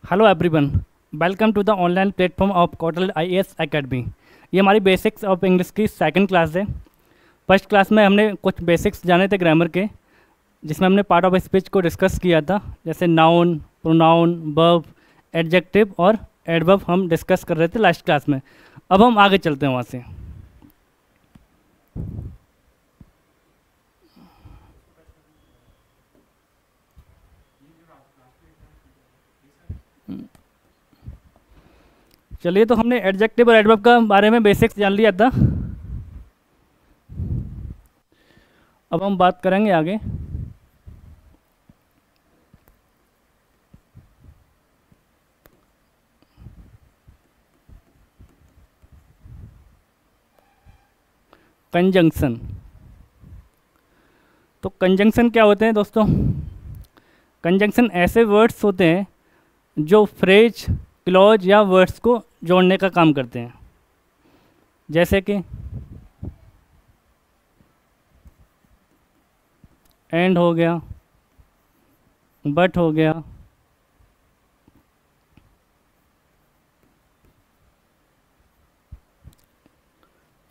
Hello everyone, welcome to the online platform of Kotal IAS academy. ये हमारी basics of English की second class है। First class में हमने कुछ बेसिक्स जाने थे ग्रामर के, जिसमें हमने पार्ट ऑफ स्पीच को डिस्कस किया था, जैसे नाउन, प्रोनाउन, वर्ब, एडजेक्टिव और एडवर्ब हम डिस्कस कर रहे थे लास्ट क्लास में। अब हम आगे चलते हैं वहाँ से। चलिए, तो हमने एडजेक्टिव और एडवर्ब का बारे में बेसिक्स जान लिया था। अब हम बात करेंगे आगे। कंजंक्शन। तो कंजंक्शन क्या होते हैं दोस्तों? कंजंक्शन ऐसे वर्ड्स होते हैं जो फ्रेज, क्लॉज या वर्ड्स को जोड़ने का काम करते हैं, जैसे कि एंड हो गया, बट हो गया,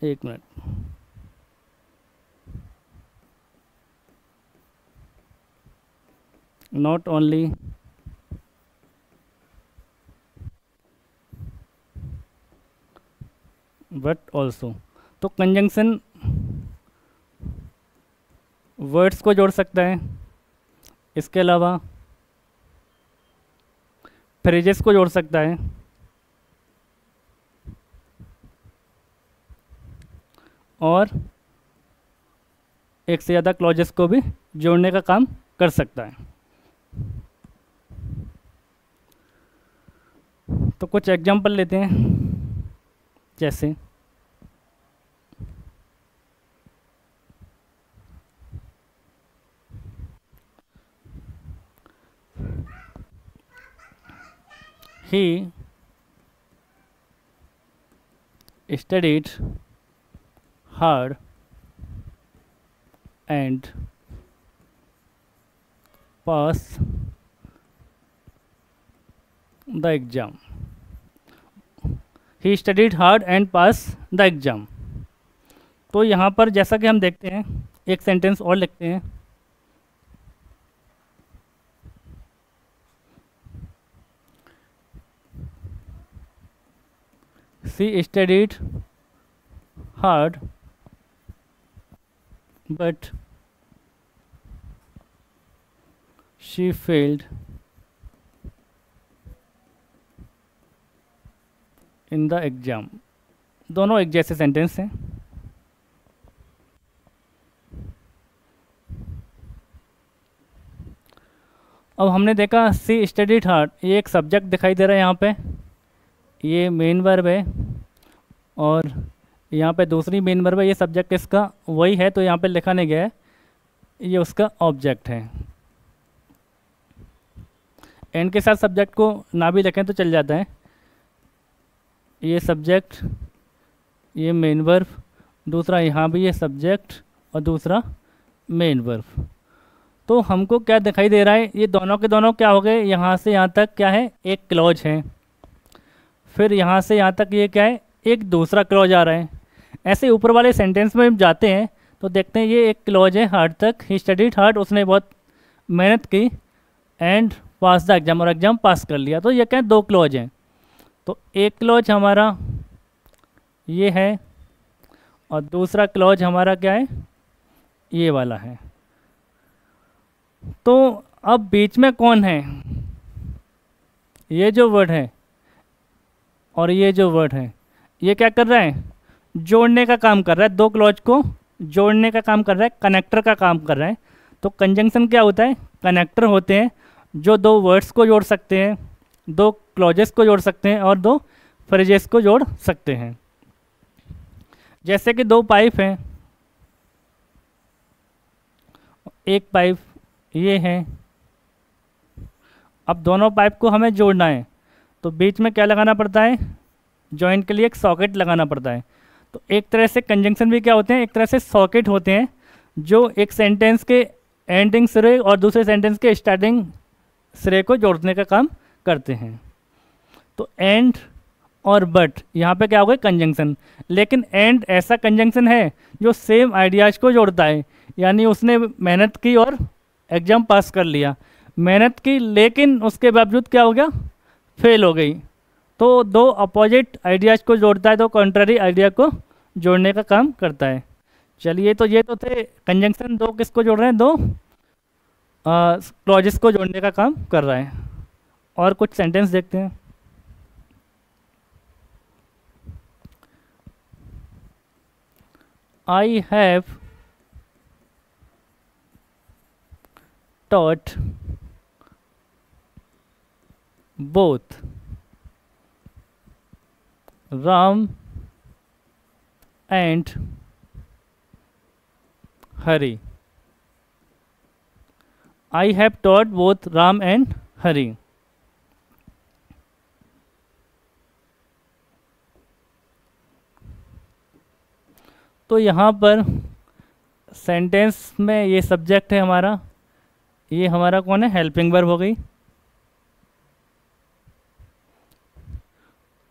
एक minute, not only, but also. तो कंजंक्शन वर्ड्स को जोड़ सकता है, इसके अलावा फ्रेजेस को जोड़ सकता है, और एक से ज़्यादा क्लॉजेस को भी जोड़ने का काम कर सकता है। तो कुछ एग्जांपल लेते हैं, जैसे he studied hard and passed the exam. He studied hard and passed the exam. तो यहाँ पर जैसा कि हम देखते हैं, एक सेंटेंस और लिखते हैं। She studied hard, but she failed in the exam. दोनों एक जैसे सेंटेंस हैं। अब हमने देखा सी स्टडीड हार्ड, ये एक सब्जेक्ट दिखाई दे रहा है यहाँ पे, ये मेन वर्ब है, और यहाँ पे दूसरी मेन वर्ब है। ये सब्जेक्ट इसका वही है, तो यहाँ पे लिखा नहीं गया है, ये उसका ऑब्जेक्ट है। एंड के साथ सब्जेक्ट को ना भी लिखें तो चल जाता है। ये सब्जेक्ट, ये मेन वर्ब, दूसरा यहाँ भी ये सब्जेक्ट और दूसरा मेन वर्ब। तो हमको क्या दिखाई दे रहा है, ये दोनों के दोनों क्या हो गए, यहाँ से यहाँ तक क्या है, एक क्लॉज है, फिर यहाँ से यहाँ तक ये क्या है, एक दूसरा क्लॉज आ रहा है। ऐसे ऊपर वाले सेंटेंस में हम जाते हैं तो देखते हैं ये एक क्लॉज है हार्ड तक, ही स्टडीड हार्ड, उसने बहुत मेहनत की, एंड पास द एग्जाम, और एग्जाम पास कर लिया। तो ये क्या है, दो क्लॉज हैं। तो एक क्लॉज हमारा ये है, और दूसरा क्लॉज हमारा क्या है, ये वाला है। तो अब बीच में कौन है, ये जो वर्ड है और ये जो वर्ड है, ये क्या कर रहा है, जोड़ने का काम कर रहा है, दो क्लॉज को जोड़ने का काम कर रहा है, कनेक्टर का काम कर रहा है। तो कंजंक्शन क्या होता है, कनेक्टर होते हैं जो दो वर्ड्स को जोड़ सकते हैं, दो क्लॉजेस को जोड़ सकते हैं और दो फ्रेजेस को जोड़ सकते हैं। जैसे कि दो पाइप हैं, एक पाइप ये है, अब दोनों पाइप को हमें जोड़ना है, तो बीच में क्या लगाना पड़ता है, जॉइंट के लिए एक सॉकेट लगाना पड़ता है। तो एक तरह से कंजंक्शन भी क्या होते हैं, एक तरह से सॉकेट होते हैं जो एक सेंटेंस के एंडिंग सिरे और दूसरे सेंटेंस के स्टार्टिंग सिरे को जोड़ने का काम करते हैं। तो एंड और बट यहाँ पे क्या हो गया, कंजंक्शन। लेकिन एंड ऐसा कंजंक्शन है जो सेम आइडियाज़ को जोड़ता है, यानी उसने मेहनत की और एग्ज़ाम पास कर लिया, मेहनत की लेकिन उसके बावजूद क्या हो गया, फेल हो गई। तो दो अपोजिट आइडियाज़ को जोड़ता है, तो कॉन्ट्ररी आइडिया को जोड़ने का काम करता है। चलिए, तो ये तो थे कंजंक्शन, दो किसको जोड़ रहे हैं, दो क्लॉजेस को जोड़ने का काम कर रहा है। और कुछ सेंटेंस देखते हैं। I have taught both Ram and Hari. I have taught both Ram and Hari. तो यहाँ पर सेंटेंस में ये सब्जेक्ट है हमारा, ये हमारा कौन है, हेल्पिंग वर्ब हो गई।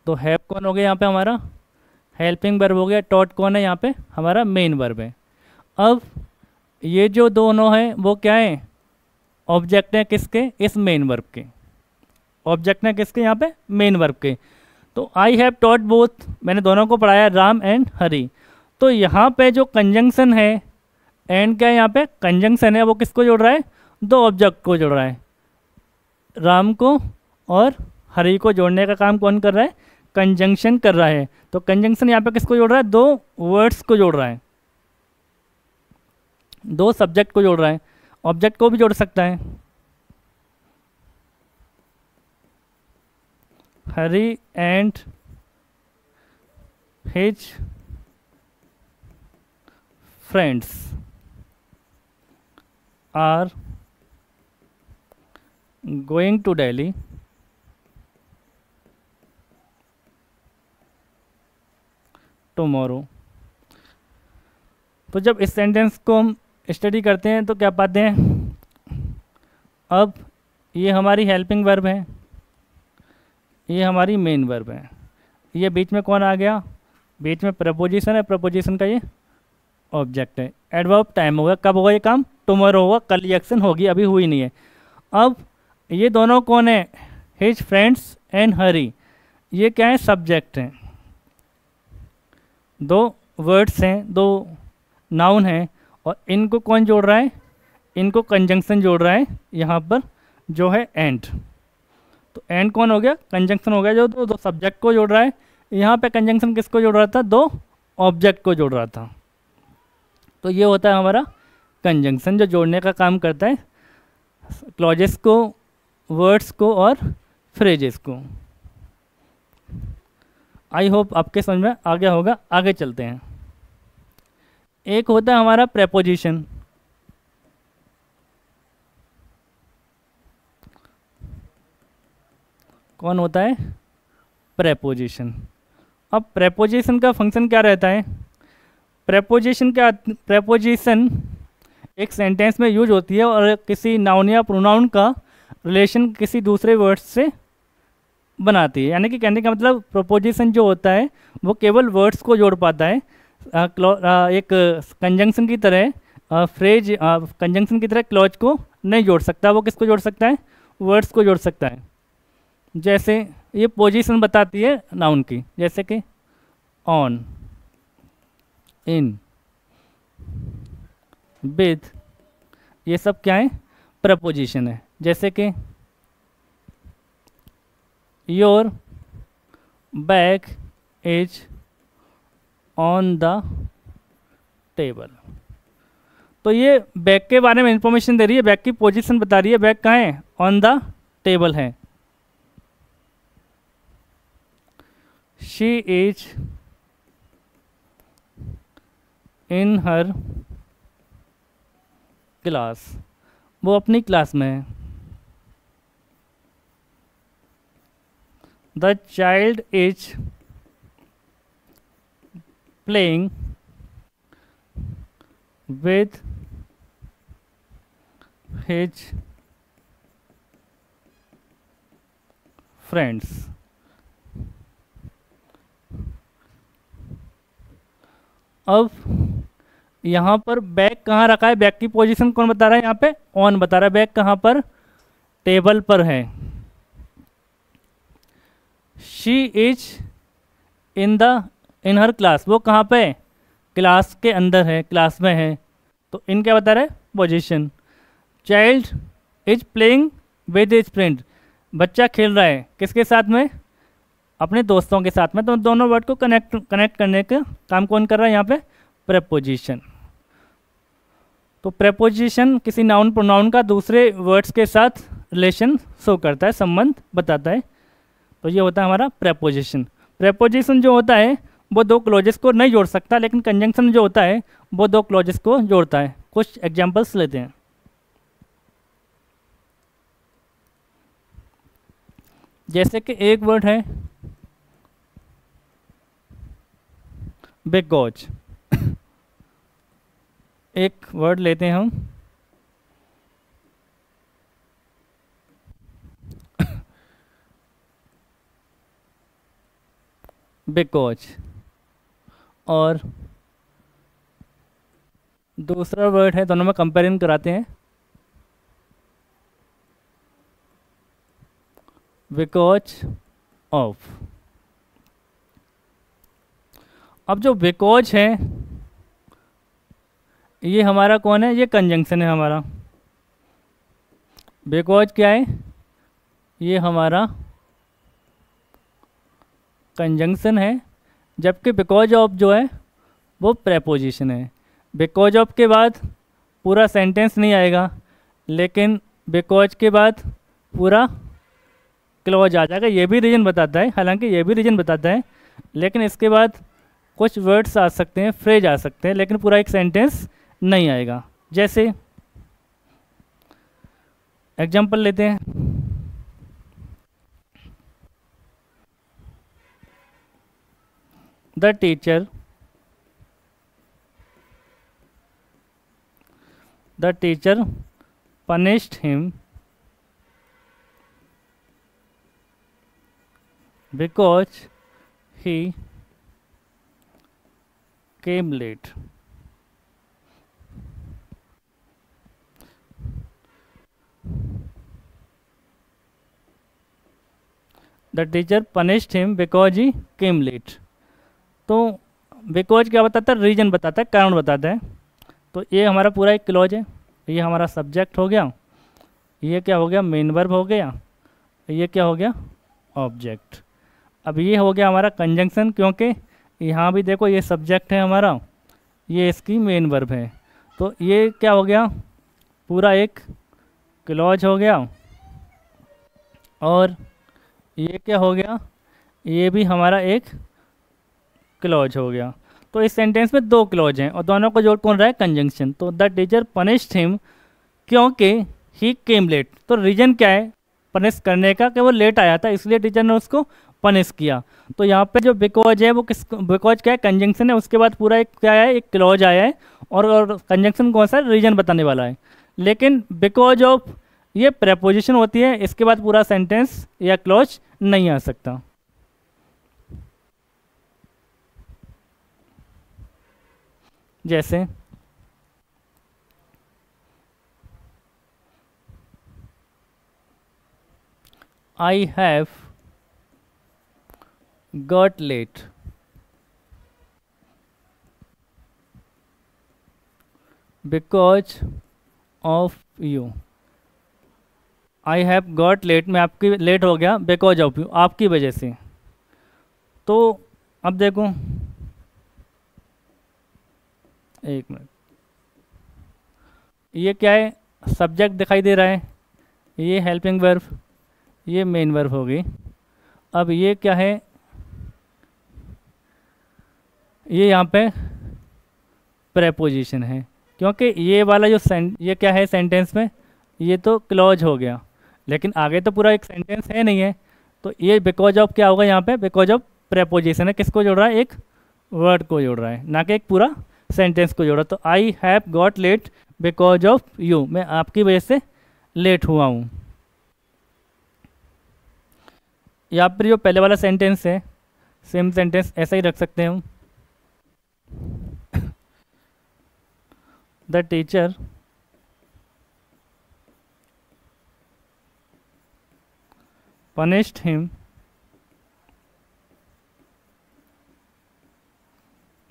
तो हैव कौन हो गया यहाँ पे हमारा, हेल्पिंग वर्ब हो गया। टॉट कौन है यहाँ पे, हमारा मेन वर्ब है। अब ये जो दोनों हैं वो क्या है, ऑब्जेक्ट हैं किसके, इस मेन वर्ब के। ऑब्जेक्ट हैं किसके यहाँ पे, मेन वर्ब के। तो आई हैव टॉट बोथ, मैंने दोनों को पढ़ाया, राम एंड हरी। तो यहाँ पे जो कंजंक्शन है, एंड क्या है यहाँ पे, कंजंक्शन है, वो किसको जोड़ रहा है, दो ऑब्जेक्ट को जोड़ रहा है, राम को और हरी को जोड़ने का काम कौन कर रहा है, कंजंक्शन कर रहा है। तो कंजंक्शन यहाँ पे किसको जोड़ रहा है, दो वर्ड्स को जोड़ रहा है, दो सब्जेक्ट को जोड़ रहा है। ऑब्जेक्ट को भी जोड़ सकता है, Hari and his friends are going to Delhi tomorrow. तो जब इस सेंटेंस को हम स्टडी करते हैं तो क्या पाते हैं, अब ये हमारी हेल्पिंग वर्ब है, ये हमारी मेन वर्ब है, ये बीच में कौन आ गया, बीच में प्रपोजिशन है, प्रपोजिशन का ये ऑब्जेक्ट है। एडवर्ब टाइम होगा, कब होगा ये काम, टुमारो होगा, कल ये एक्शन होगी, अभी हुई नहीं है। अब ये दोनों कौन है, हिज फ्रेंड्स एंड हरी, ये क्या है, सब्जेक्ट हैं, दो वर्ड्स हैं, दो नाउन हैं, और इनको कौन जोड़ रहा है, इनको कंजंक्शन जोड़ रहा है यहाँ पर जो है एंड। तो एंड कौन हो गया, कंजंक्शन हो गया, जो दो सब्जेक्ट को जोड़ रहा है। यहाँ पे कंजंक्शन किसको जोड़ रहा था, दो ऑब्जेक्ट को जोड़ रहा था। तो ये होता है हमारा कंजंक्शन, जो जोड़ने का काम करता है क्लॉजेस को, वर्ड्स को और फ्रेजेस को। आई होप आपके समझ में आ गया होगा। आगे चलते हैं। एक होता है हमारा प्रेपोजिशन। कौन होता है, प्रेपोजिशन। अब प्रेपोजिशन का फंक्शन क्या रहता है, प्रेपोजिशन एक सेंटेंस में यूज होती है और किसी नाउन या प्रोनाउन का रिलेशन किसी दूसरे वर्ड से बनाती है। यानी कि कहने का मतलब प्रोपोजिशन जो होता है वो केवल वर्ड्स को जोड़ पाता है, एक कंजंक्शन की तरह, फ्रेज कंजंक्शन की तरह क्लॉज को नहीं जोड़ सकता। वो किसको जोड़ सकता है, वर्ड्स को जोड़ सकता है। जैसे ये पोजीशन बताती है नाउन की, जैसे कि ऑन, इन, विद, ये सब क्या है, प्रपोजिशन है। जैसे कि your bag is on the table. तो ये बैग के बारे में इंफॉर्मेशन दे रही है, बैग की पोजीशन बता रही है, बैग कहाँ है, ऑन द टेबल है। She is in her class, वो अपनी क्लास में है। The child is playing with his friends. अब यहाँ पर बैग कहाँ रखा है, बैग की पोजीशन कौन बता रहा है, यहाँ पे ऑन बता रहा है। बैग कहाँ पर, टेबल पर है। She is in her class, वो कहाँ पे, क्लास के अंदर है, क्लास में है। तो इन क्या बता रहा है, position. Child is playing with his friend, बच्चा खेल रहा है किसके साथ में, अपने दोस्तों के साथ में। तो दोनों वर्ड को कनेक्ट करने का काम कौन कर रहा है यहाँ पे, प्रेपोजिशन। तो प्रेपोजिशन किसी नाउन प्रोनाउन का दूसरे वर्ड्स के साथ रिलेशन शो करता है, संबंध बताता है। तो ये होता है हमारा प्रेपोजिशन। प्रेपोजिशन जो होता है वो दो क्लॉजेस को नहीं जोड़ सकता, लेकिन कंजंक्शन जो होता है वो दो क्लॉजेस को जोड़ता है। कुछ एग्जांपल्स लेते हैं। जैसे कि एक वर्ड है बिकॉज, एक वर्ड लेते हैं हम बिकॉज, और दूसरा वर्ड है, दोनों में कंपेरिजन कराते हैं, बिकॉज ऑफ। अब जो बिकॉज है ये हमारा कौन है, ये कंजंक्शन है हमारा। बिकॉज क्या है, ये हमारा कंजंक्शन है, जबकि बिकॉज ऑफ जो है वो प्रेपोजिशन है। बिकॉज ऑफ के बाद पूरा सेंटेंस नहीं आएगा, लेकिन बिकॉज के बाद पूरा क्लॉज आ जाएगा। ये भी रीजन बताता है, हालांकि ये भी रीजन बताता है, लेकिन इसके बाद कुछ वर्ड्स आ सकते हैं, फ्रेज आ सकते हैं, लेकिन पूरा एक सेंटेंस नहीं आएगा। जैसे एग्जांपल लेते हैं, the teacher punished him because he came late. The teacher punished him because he came late. तो बिकॉज क्या बताता है, रीजन बताता है, कारण बताता है। तो ये हमारा पूरा एक क्लॉज है। ये हमारा सब्जेक्ट हो गया, ये क्या हो गया, मेन वर्ब हो गया, ये क्या हो गया, ऑब्जेक्ट। अब ये हो गया हमारा कंजंक्शन, क्योंकि यहाँ भी देखो ये सब्जेक्ट है हमारा, ये इसकी मेन वर्ब है। तो ये क्या हो गया, पूरा एक क्लॉज हो गया। और ये क्या हो गया, ये भी हमारा एक क्लॉज हो गया। तो इस सेंटेंस में दो क्लॉज हैं और दोनों को जोड़ कौन रहा है, कंजंक्शन। तो द टीचर पनिश्ड हिम क्योंकि ही केम लेट। तो रीजन क्या है पनिश करने का, कि वो लेट आया था, इसलिए टीचर ने उसको पनिश किया। तो यहाँ पे जो बिकॉज है वो किस, बिकॉज क्या है, कंजंक्शन है, उसके बाद पूरा एक क्या है, एक क्लॉज आया है, और कंजंक्शन कौन सा है, रीजन बताने वाला है। लेकिन बिकॉज ऑफ ये प्रेपोजिशन होती है, इसके बाद पूरा सेंटेंस या क्लॉज नहीं आ सकता। जैसे I have got late because of you. I have got late, मैं आपकी लेट हो गया, because of you, आपकी वजह से। तो अब देखो, एक मिनट, ये क्या है, सब्जेक्ट दिखाई दे रहा है, ये हेल्पिंग वर्ब, ये मेन वर्ब हो गई। अब ये क्या है, ये यहाँ पे प्रेपोजिशन है, क्योंकि ये वाला जो ये क्या है सेंटेंस में, ये तो क्लॉज हो गया, लेकिन आगे तो पूरा एक सेंटेंस है नहीं है। तो ये बिकॉज ऑफ क्या होगा यहाँ पे, बिकॉज ऑफ प्रेपोजिशन है, किसको जोड़ रहा है, एक वर्ड को जोड़ रहा है, ना कि एक पूरा सेंटेंस को जोड़ रहा है। तो I have got late because of you, मैं आपकी वजह से लेट हुआ हूँ। या फिर जो पहले वाला सेंटेंस है सेम सेंटेंस ऐसा ही रख सकते हैं हम। The teacher punished him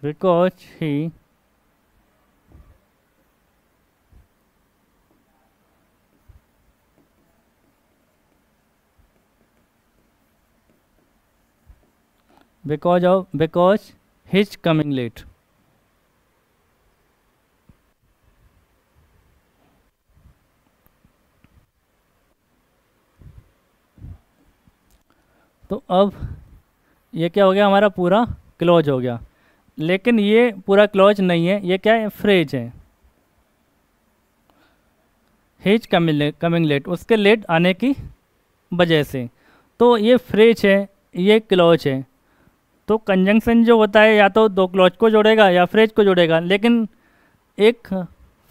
because he because his coming late। तो अब ये क्या हो गया, हमारा पूरा क्लोज हो गया। लेकिन ये पूरा क्लोज नहीं है, ये क्या है, फ्रेज है। हिज कमिंग लेट, उसके लेट आने की वजह से। तो ये फ्रेज है, ये क्लोज है। तो कंजंक्शन जो होता है या तो दो क्लोज को जोड़ेगा या फ्रेज को जोड़ेगा, लेकिन एक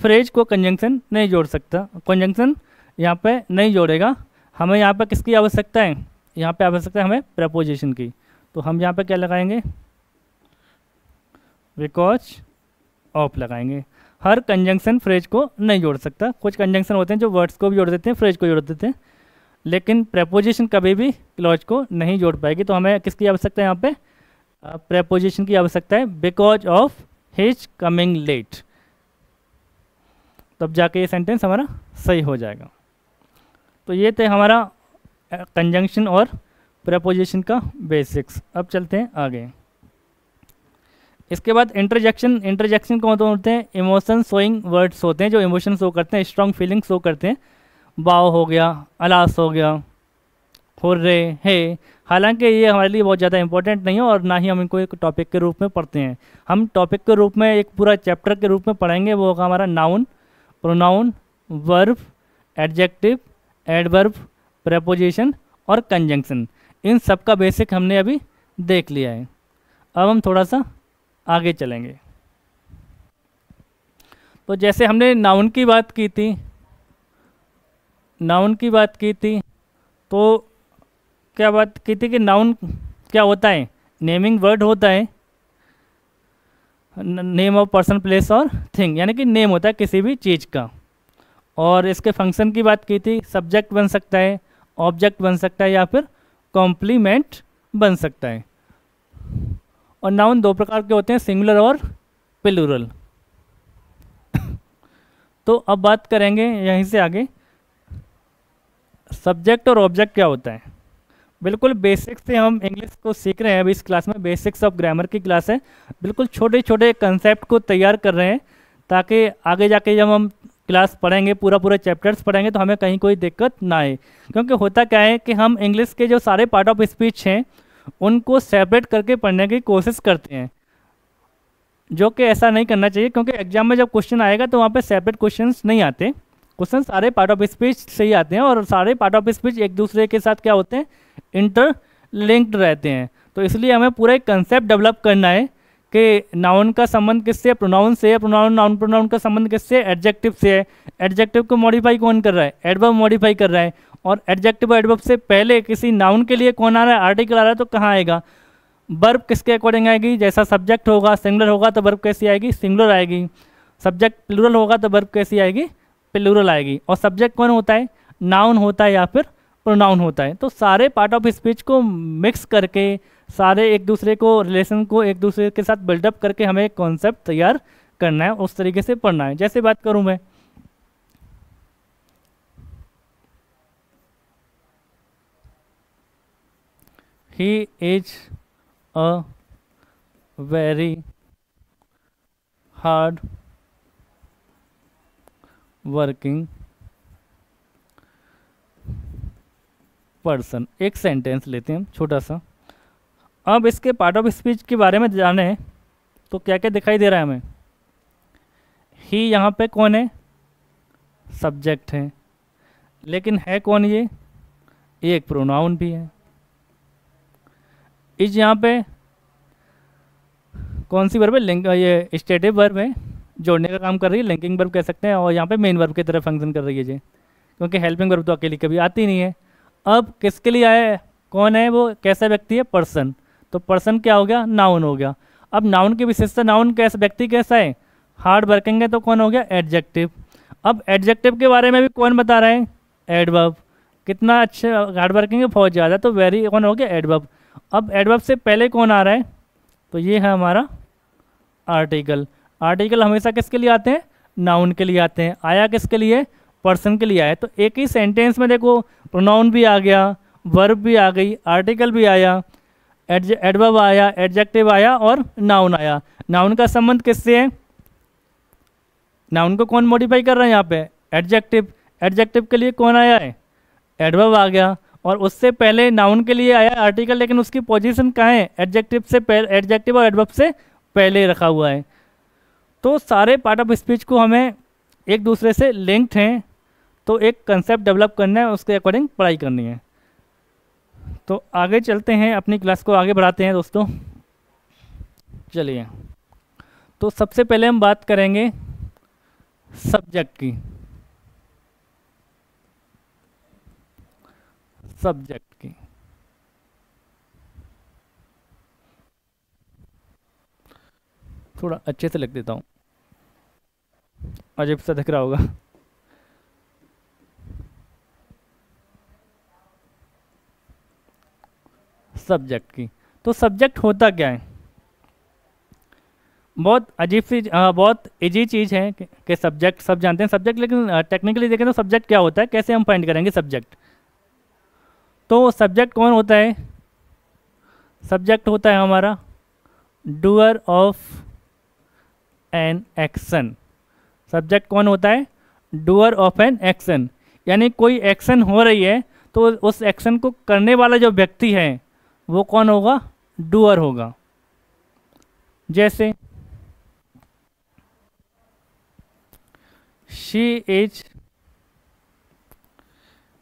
फ्रेज को कंजंक्शन नहीं जोड़ सकता, कंजंक्शन यहाँ पे नहीं जोड़ेगा। हमें यहाँ पे किसकी आवश्यकता है, यहाँ पे आवश्यकता है हमें प्रपोजिशन की। तो हम यहाँ पे क्या लगाएंगे, बिकॉज ऑफ लगाएंगे। हर कंजंक्शन फ्रेज को नहीं जोड़ सकता। कुछ कंजंक्शन होते हैं जो वर्ड्स को भी जोड़ देते हैं, फ्रेज को जोड़ देते हैं, लेकिन प्रपोजिशन कभी भी क्लॉज को नहीं जोड़ पाएगी। तो हमें किसकी आवश्यकता है यहाँ पे, प्रपोजिशन की आवश्यकता है, because of his coming late. तब जाके ये सेंटेंस हमारा सही हो जाएगा। तो ये थे हमारा कंजंक्शन और प्रपोजिशन का बेसिक्स। अब चलते हैं आगे। इसके बाद इंटरजेक्शन कौन होते हैं, इमोशन शोइंग वर्ड्स होते हैं जो इमोशन शो करते हैं, स्ट्रॉन्ग फीलिंग शो करते हैं। वाव हो गया, अलास हो गया, हुर्रे, हे। हालांकि ये हमारे लिए बहुत ज़्यादा इंपॉर्टेंट नहीं है और ना ही हम इनको एक टॉपिक के रूप में पढ़ते हैं। हम टॉपिक के रूप में एक पूरा चैप्टर के रूप में पढ़ेंगे, वो होगा हमारा noun, pronoun, verb, adjective, adverb, preposition और कंजंक्शन। इन सब का बेसिक हमने अभी देख लिया है। अब हम थोड़ा सा आगे चलेंगे। तो जैसे हमने नाउन की बात की थी, तो क्या बात की थी कि नाउन क्या होता है, नेमिंग वर्ड होता है, नेम ऑफ पर्सन, प्लेस और थिंग, यानी कि नेम होता है किसी भी चीज़ का। और इसके फंक्शन की बात की थी, सब्जेक्ट बन सकता है, ऑब्जेक्ट बन सकता है या फिर कॉम्प्लीमेंट बन सकता है। और नाउन दो प्रकार के होते हैं, सिंगुलर और प्लूरल। तो अब बात करेंगे यहीं से आगे, सब्जेक्ट और ऑब्जेक्ट क्या होता है। बिल्कुल बेसिक से हम इंग्लिश को सीख रहे हैं अभी इस क्लास में, बेसिक्स ऑफ ग्रामर की क्लास है। बिल्कुल छोटे छोटे कंसेप्ट को तैयार कर रहे हैं ताकि आगे जाके जब हम क्लास पढ़ेंगे, पूरा चैप्टर्स पढ़ेंगे, तो हमें कहीं कोई दिक्कत ना आए। क्योंकि होता क्या है कि हम इंग्लिश के जो सारे पार्ट ऑफ स्पीच हैं उनको सेपरेट करके पढ़ने की कोशिश करते हैं, जो कि ऐसा नहीं करना चाहिए। क्योंकि एग्जाम में जब क्वेश्चन आएगा तो वहाँ पे सेपरेट क्वेश्चंस नहीं आते, क्वेश्चन सारे पार्ट ऑफ स्पीच से ही आते हैं। और सारे पार्ट ऑफ स्पीच एक दूसरे के साथ क्या होते हैं, इंटरलिंक्ड रहते हैं। तो इसलिए हमें पूरा एक कंसेप्ट डेवलप करना है कि नाउन का संबंध किससे, प्रोनाउन से है, नाउन प्रोनाउन का संबंध किससे, एडजेक्टिव से है। एडजेक्टिव को मॉडिफाई कौन कर रहा है, एडवर्ब मॉडिफाई कर रहा है। और एडजेक्टिव एडवर्ब से पहले किसी नाउन के लिए कौन आ रहा है, आर्टिकल आ रहा है, तो कहाँ आएगा, वर्ब किसके अकॉर्डिंग आएगी। जैसा सब्जेक्ट होगा सिंगुलर होगा तो वर्ब कैसी आएगी, सिंगुलर आएगी। सब्जेक्ट प्लूरल होगा तो वर्ब कैसी आएगी, प्लूरल आएगी। और सब्जेक्ट कौन होता है, नाउन होता है या फिर प्रोनाउन होता है। तो सारे पार्ट ऑफ स्पीच को मिक्स करके, सारे एक दूसरे को रिलेशन को एक दूसरे के साथ बिल्डअप करके हमें एक कॉन्सेप्ट तैयार करना है, उस तरीके से पढ़ना है। जैसे बात करूं मैं, he is a very hard working person. एक सेंटेंस लेते हैं हम छोटा सा। अब इसके पार्ट ऑफ स्पीच के बारे में जाने तो क्या क्या दिखाई दे रहा है हमें। ही यहाँ पे कौन है, सब्जेक्ट है, लेकिन है कौन ये एक प्रोनाउन भी है। इज यहाँ पे कौन सी वर्ब है, लिंक, ये स्टेटिव वर्ब है, जोड़ने का काम कर रही है, लिंकिंग वर्ब कह सकते हैं। और यहाँ पे मेन वर्ब की तरह फंक्शन कर रही है जी, क्योंकि हेल्पिंग वर्ब तो अकेली कभी आती नहीं है। अब किसके लिए आया है, कौन है वो, कैसा व्यक्ति है, पर्सन। तो पर्सन क्या हो गया, नाउन हो गया। अब नाउन की विशेषता, नाउन कैसा, व्यक्ति कैसा है, हार्ड वर्किंग है, तो कौन हो गया, एडजेक्टिव। अब एडजेक्टिव के बारे में भी कौन बता रहे हैं, एडवर्ब। कितना अच्छा हार्ड वर्किंग है, बहुत ज़्यादा, तो वेरी कौन हो गया, एडवर्ब। अब एडवर्ब से पहले कौन आ रहा है, तो ये है हमारा आर्टिकल। आर्टिकल हमेशा किसके लिए आते हैं, नाउन के लिए आते हैं। आया किसके लिए, पर्सन के लिए आया। तो एक ही सेंटेंस में देखो प्रोनाउन भी आ गया, वर्ब भी आ गई, आर्टिकल भी आया, एडवर्ब आया, एडजेक्टिव आया और नाउन आया। नाउन का संबंध किससे है, नाउन को कौन मॉडिफाई कर रहा है यहाँ पे, एडजेक्टिव। एडजेक्टिव के लिए कौन आया है, एडवर्ब आ गया। और उससे पहले नाउन के लिए आया आर्टिकल, लेकिन उसकी पोजीशन कहाँ है, एडजेक्टिव से पहले, एडजेक्टिव और एडवर्ब से पहले रखा हुआ है। तो सारे पार्ट ऑफ स्पीच को हमें एक दूसरे से लिंक्ड हैं, तो एक कंसेप्ट डेवलप करना है, उसके अकॉर्डिंग पढ़ाई करनी है। तो आगे चलते हैं, अपनी क्लास को आगे बढ़ाते हैं दोस्तों। चलिए, तो सबसे पहले हम बात करेंगे सब्जेक्ट की। सब्जेक्ट की थोड़ा अच्छे से लिख देता हूँ, अजीब सा दिख रहा होगा। सब्जेक्ट की, तो सब्जेक्ट होता क्या है, बहुत अजीब सी, बहुत इजी चीज़ है कि सब्जेक्ट सब जानते हैं सब्जेक्ट, लेकिन टेक्निकली देखें तो सब्जेक्ट क्या होता है, कैसे हम फाइंड करेंगे सब्जेक्ट। तो सब्जेक्ट कौन होता है, सब्जेक्ट होता है हमारा doer of an action. Subject कौन होता है, डूअर ऑफ एन एक्शन, यानी कोई एक्शन हो रही है तो उस एक्शन को करने वाला जो व्यक्ति है वो कौन होगा, डूअर होगा। जैसे she is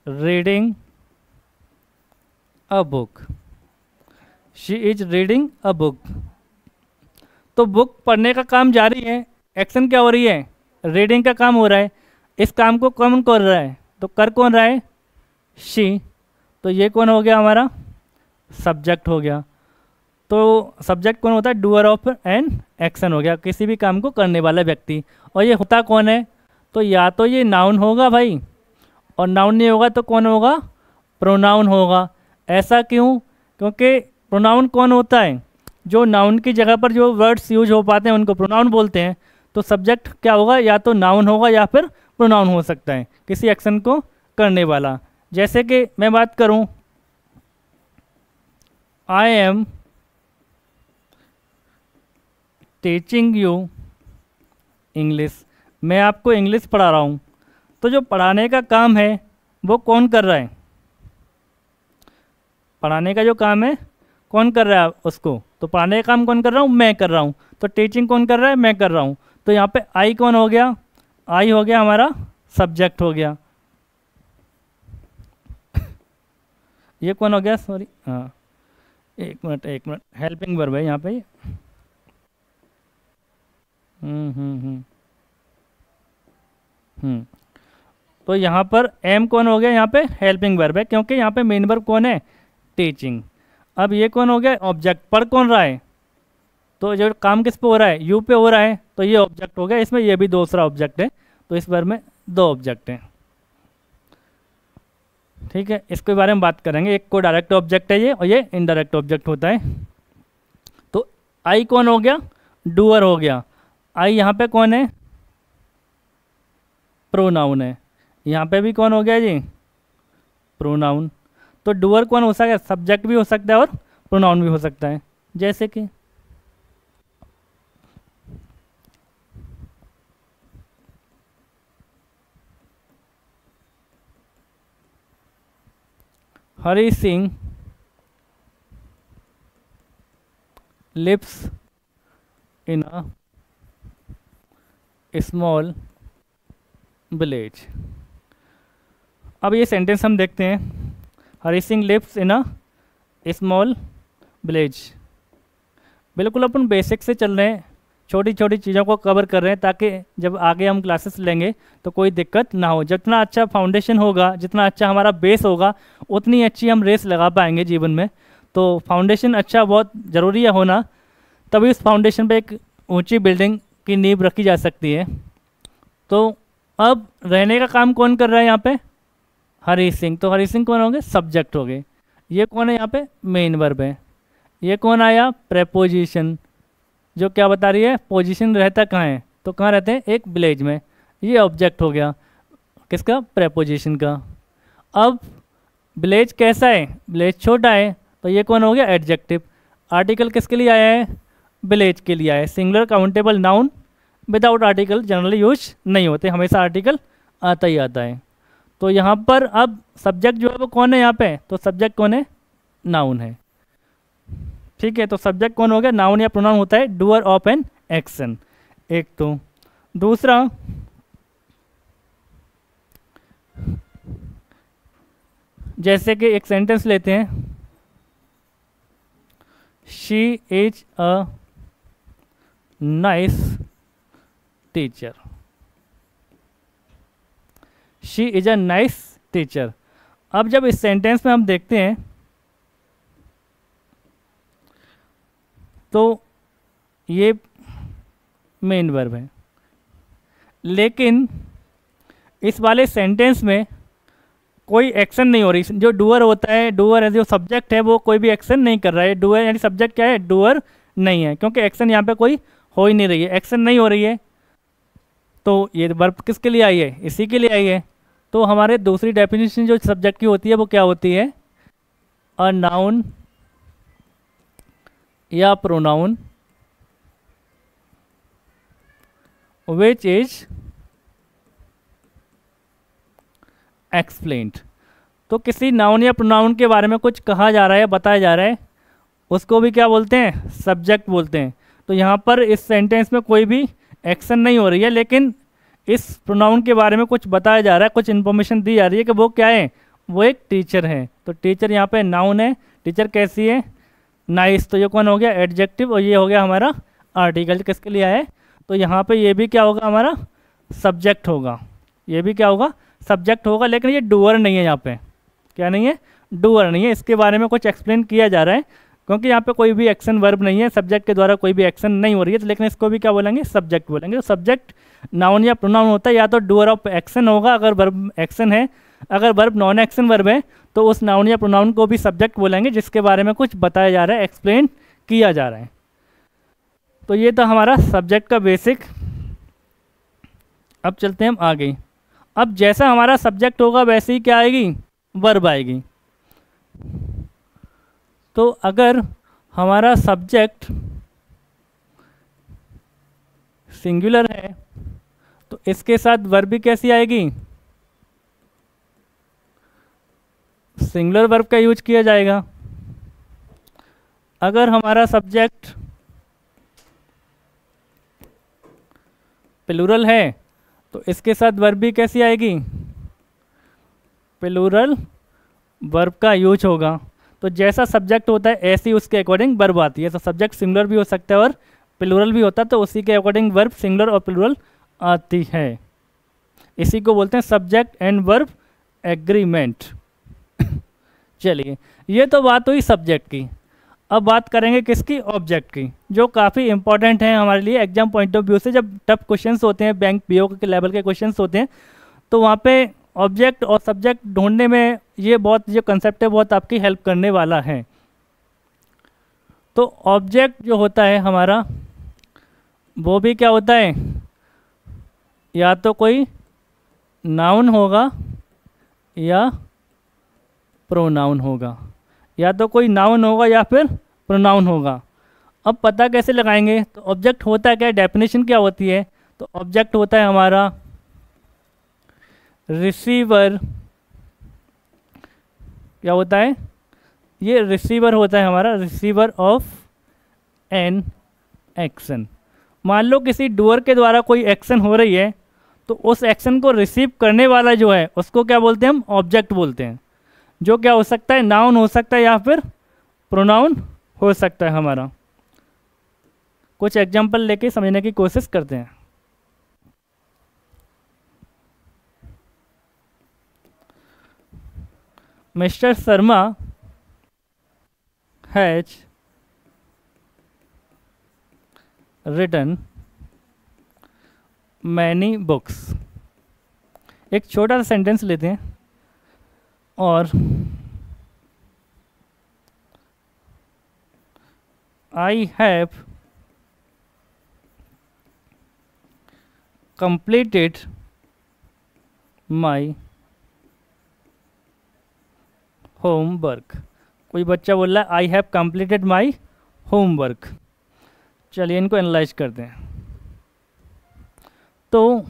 reading a book, she is reading a book. तो बुक पढ़ने का काम जारी है, एक्शन क्या हो रही है, रीडिंग का काम हो रहा है। इस काम को कौन कर रहा है, तो कर कौन रहा है, शी। तो ये कौन हो गया, हमारा सब्जेक्ट हो गया। तो सब्जेक्ट कौन होता है, डूअर ऑफ एन एक्शन हो गया, किसी भी काम को करने वाला व्यक्ति। और ये होता कौन है, तो या तो ये नाउन होगा भाई, और नाउन नहीं होगा तो कौन होगा, प्रोनाउन होगा। ऐसा क्यों, क्योंकि प्रोनाउन कौन होता है, जो नाउन की जगह पर जो वर्ड्स यूज हो पाते हैं उनको प्रोनाउन बोलते हैं। तो सब्जेक्ट क्या होगा, या तो नाउन होगा या फिर प्रोनाउन हो सकता है, किसी एक्शन को करने वाला। जैसे कि मैं बात करूं, I am teaching you English, मैं आपको इंग्लिश पढ़ा रहा हूँ। तो जो पढ़ाने का काम है वो कौन कर रहा है, पढ़ाने का जो काम है कौन कर रहा है उसको, तो पढ़ाने का काम कौन कर रहा हूँ, मैं कर रहा हूँ। तो टीचिंग कौन कर रहा है, मैं कर रहा हूँ। तो यहाँ पे आई कौन हो गया, आई हो गया हमारा सब्जेक्ट हो गया। ये कौन हो गया, सॉरी, हाँ एक मिनट, हेल्पिंग वर्ब है यहाँ पे। तो यहाँ पर एम कौन हो गया, यहाँ पे हेल्पिंग वर्ब है, क्योंकि यहाँ पे मेन वर्ब कौन है, टीचिंग। अब ये कौन हो गया, ऑब्जेक्ट। पढ़ कौन रहा है, तो जो काम किस पे हो रहा है, यू पे हो रहा है, तो ये ऑब्जेक्ट हो गया। इसमें ये भी दूसरा ऑब्जेक्ट है, तो इस वर्ब में दो ऑब्जेक्ट हैं। ठीक है, इसके बारे में बात करेंगे। एक को डायरेक्ट ऑब्जेक्ट है ये, और ये इनडायरेक्ट ऑब्जेक्ट होता है। तो आई कौन हो गया, डूअर हो गया। आई यहाँ पे कौन है, प्रोनाउन है। यहाँ पे भी कौन हो गया जी, प्रोनाउन। तो डूअर कौन हो सकता है, सब्जेक्ट भी हो सकता है और प्रोनाउन भी हो सकता है। जैसे कि Hari Singh lives in a small village. अब ये सेंटेंस हम देखते हैं, Hari Singh lives in a small village. बिल्कुल अपन बेसिक से चल रहे हैं, छोटी छोटी चीज़ों को कवर कर रहे हैं ताकि जब आगे हम क्लासेस लेंगे तो कोई दिक्कत ना हो। जितना अच्छा फाउंडेशन होगा, जितना अच्छा हमारा बेस होगा, उतनी अच्छी हम रेस लगा पाएंगे जीवन में। तो फाउंडेशन अच्छा बहुत ज़रूरी है होना, तभी उस फाउंडेशन पे एक ऊंची बिल्डिंग की नींव रखी जा सकती है। तो अब रहने का काम कौन कर रहा है यहाँ पे? हरी सिंह। तो हरी सिंह कौन हो गए? सब्जेक्ट हो गए। ये कौन है यहाँ पे? मेन वर्ब है। ये कौन आया? प्रेपोजिशन, जो क्या बता रही है? पोजीशन रहता कहाँ है, तो कहाँ रहते हैं? एक विलेज में। ये ऑब्जेक्ट हो गया किसका? प्रेपोजिशन का। अब विलेज कैसा है? विलेज छोटा है, तो ये कौन हो गया? एडजेक्टिव। आर्टिकल किसके लिए आया है? विलेज के लिए आया है। Singular countable noun without article generally use नहीं होते, हमेशा आर्टिकल आता ही आता है। तो यहाँ पर अब सब्जेक्ट जो है वो कौन है यहाँ पे? तो सब्जेक्ट कौन है? नाउन है। ठीक है, तो सब्जेक्ट कौन हो गया? नाउन या प्रोनाउन होता है डूअर ऑफ एन एक्शन, एक तो। दूसरा, जैसे कि एक सेंटेंस लेते हैं, she is a nice teacher. She is a nice teacher. अब जब इस सेंटेंस में हम देखते हैं तो ये मेन वर्ब है, लेकिन इस वाले सेंटेंस में कोई एक्शन नहीं हो रही। जो डूअर होता है, डूअर है, जो सब्जेक्ट है, वो कोई भी एक्शन नहीं कर रहा है। डूअर यानी सब्जेक्ट क्या है? डूअर नहीं है, क्योंकि एक्शन यहाँ पे कोई हो ही नहीं रही है, एक्शन नहीं हो रही है। तो ये वर्ब किसके लिए आई है? इसी के लिए आई है। तो हमारे दूसरी डेफिनेशन जो सब्जेक्ट की होती है वो क्या होती है? अ नाउन या प्रोनाउन विच इज एक्सप्लेन्ड। तो किसी नाउन या प्रोनाउन के बारे में कुछ कहा जा रहा है, बताया जा रहा है, उसको भी क्या बोलते हैं? सब्जेक्ट बोलते हैं। तो यहाँ पर इस सेंटेंस में कोई भी एक्शन नहीं हो रही है, लेकिन इस प्रोनाउन के बारे में कुछ बताया जा रहा है, कुछ इन्फॉर्मेशन दी जा रही है कि वो क्या है? वो एक टीचर है। तो टीचर यहाँ पे नाउन है। टीचर कैसी है? नाइस। तो ये कौन हो गया? एडजेक्टिव। और ये हो गया हमारा आर्टिकल। किसके लिए आया है? तो यहाँ पे ये भी क्या होगा? हमारा सब्जेक्ट होगा। ये भी क्या होगा? सब्जेक्ट होगा, लेकिन ये डूअर नहीं है। यहाँ पे क्या नहीं है? डूअर नहीं है। इसके बारे में कुछ एक्सप्लेन किया जा रहा है, क्योंकि यहाँ पे कोई भी एक्शन वर्ब नहीं है, सब्जेक्ट के द्वारा कोई भी एक्शन नहीं हो रही है, तो लेकिन इसको भी क्या बोलेंगे? सब्जेक्ट बोलेंगे। तो सब्जेक्ट नाउन या प्रोनाउन होता है, या तो डूअर ऑफ एक्शन होगा अगर वर्ब एक्शन है, अगर वर्ब नॉन एक्शन वर्ब है तो उस नाउन या प्रोनाउन को भी सब्जेक्ट बोलेंगे, जिसके बारे में कुछ बताया जा रहा है, एक्सप्लेन किया जा रहा है। तो ये तो हमारा सब्जेक्ट का बेसिक। अब चलते हैं हम आगे। अब जैसा हमारा सब्जेक्ट होगा वैसे ही क्या आएगी? वर्ब आएगी। तो अगर हमारा सब्जेक्ट सिंगुलर है तो इसके साथ वर्ब भी कैसी आएगी? सिंगुलर वर्ब का यूज किया जाएगा। अगर हमारा सब्जेक्ट प्लूरल है तो इसके साथ वर्ब भी कैसी आएगी? प्लूरल वर्ब का यूज होगा। तो जैसा सब्जेक्ट होता है ऐसी उसके अकॉर्डिंग वर्ब आती है। तो सब्जेक्ट सिंगुलर भी हो सकता है और प्लूरल भी होता है, तो उसी के अकॉर्डिंग वर्ब सिंगुलर और प्लूरल आती है। इसी को बोलते हैं सब्जेक्ट एंड वर्ब एग्रीमेंट। चलिए, ये तो बात हुई सब्जेक्ट की। अब बात करेंगे किसकी? ऑब्जेक्ट की, जो काफ़ी इंपॉर्टेंट है हमारे लिए एग्जाम पॉइंट ऑफ व्यू से। जब टफ क्वेश्चंस होते हैं, बैंक पीओ के लेवल के क्वेश्चंस होते हैं, तो वहाँ पे ऑब्जेक्ट और सब्जेक्ट ढूंढने में ये कंसेप्ट है बहुत आपकी हेल्प करने वाला है। तो ऑब्जेक्ट जो होता है हमारा, वो भी क्या होता है? या तो कोई नाउन होगा या प्रोनाउन होगा, या तो कोई नाउन होगा या फिर प्रोनाउन होगा। अब पता कैसे लगाएंगे? तो ऑब्जेक्ट होता है क्या? डेफिनेशन क्या होती है? तो ऑब्जेक्ट होता है हमारा रिसीवर। क्या होता है? ये रिसीवर होता है हमारा, रिसीवर ऑफ एन एक्शन। मान लो किसी डूअर के द्वारा कोई एक्शन हो रही है, तो उस एक्शन को रिसीव करने वाला जो है उसको क्या बोलते हैं? हम ऑब्जेक्ट बोलते हैं। जो क्या हो सकता है? नाउन हो सकता है या फिर प्रोनाउन हो सकता है हमारा। कुछ एग्जाम्पल लेके समझने की कोशिश करते हैं। Mister Sharma has written many books. एक छोटा सा सेंटेंस लेते हैं और I have completed my homework। कोई बच्चा बोल रहा है I have completed my homework। चलिए इनको एनालाइज करते हैं। तो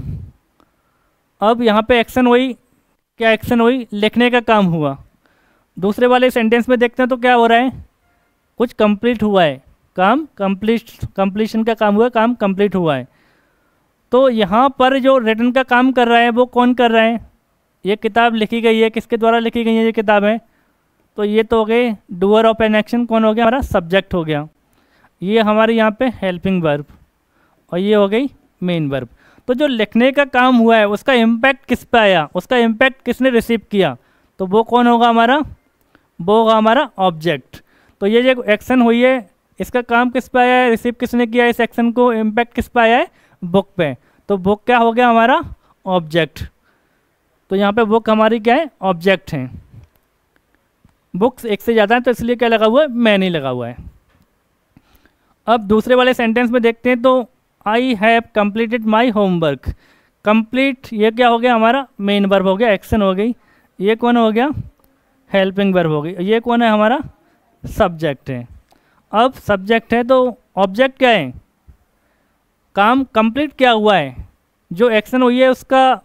अब यहाँ पे एक्शन हुई, क्या एक्शन हुई? लिखने का काम हुआ। दूसरे वाले सेंटेंस में देखते हैं तो क्या हो रहा है? कुछ कंप्लीट हुआ है, काम कंप्लीशन का काम हुआ, काम कंप्लीट हुआ है। तो यहाँ पर जो रिटन का काम कर रहा है वो कौन कर रहा है? ये किताब लिखी गई है, किसके द्वारा लिखी गई है ये किताबें? तो ये तो हो गए डूअर ऑफ एन एक्शन, कौन हो गया? हमारा सब्जेक्ट हो गया। ये हमारे यहाँ पे हेल्पिंग वर्ब और ये हो गई मेन वर्ब। तो जो लिखने का काम हुआ है उसका इम्पैक्ट किस पे आया, उसका इम्पैक्ट किसने रिसीव किया? तो वो कौन होगा हमारा? वो होगा हमारा ऑब्जेक्ट। तो ये जो एक्शन हुई है इसका काम किस पे आया है, रिसीव किसने किया इस एक्शन को, इम्पैक्ट किस पे आया है? बुक पे। तो बुक क्या हो गया हमारा? ऑब्जेक्ट। तो यहाँ पे बुक हमारी क्या है? ऑब्जेक्ट है। बुक्स एक से ज़्यादा है तो इसलिए क्या लगा हुआ है? मैनी लगा हुआ है। अब दूसरे वाले सेंटेंस में देखते हैं तो I have completed my homework. Complete ये क्या हो गया हमारा? मेन वर्ब हो गया, एक्शन हो गई। ये कौन हो गया? हेल्पिंग वर्ब हो गई। ये कौन है हमारा? सब्जेक्ट है। अब सब्जेक्ट है तो ऑब्जेक्ट क्या है? काम कंप्लीट क्या हुआ है, जो एक्शन हुई है उसका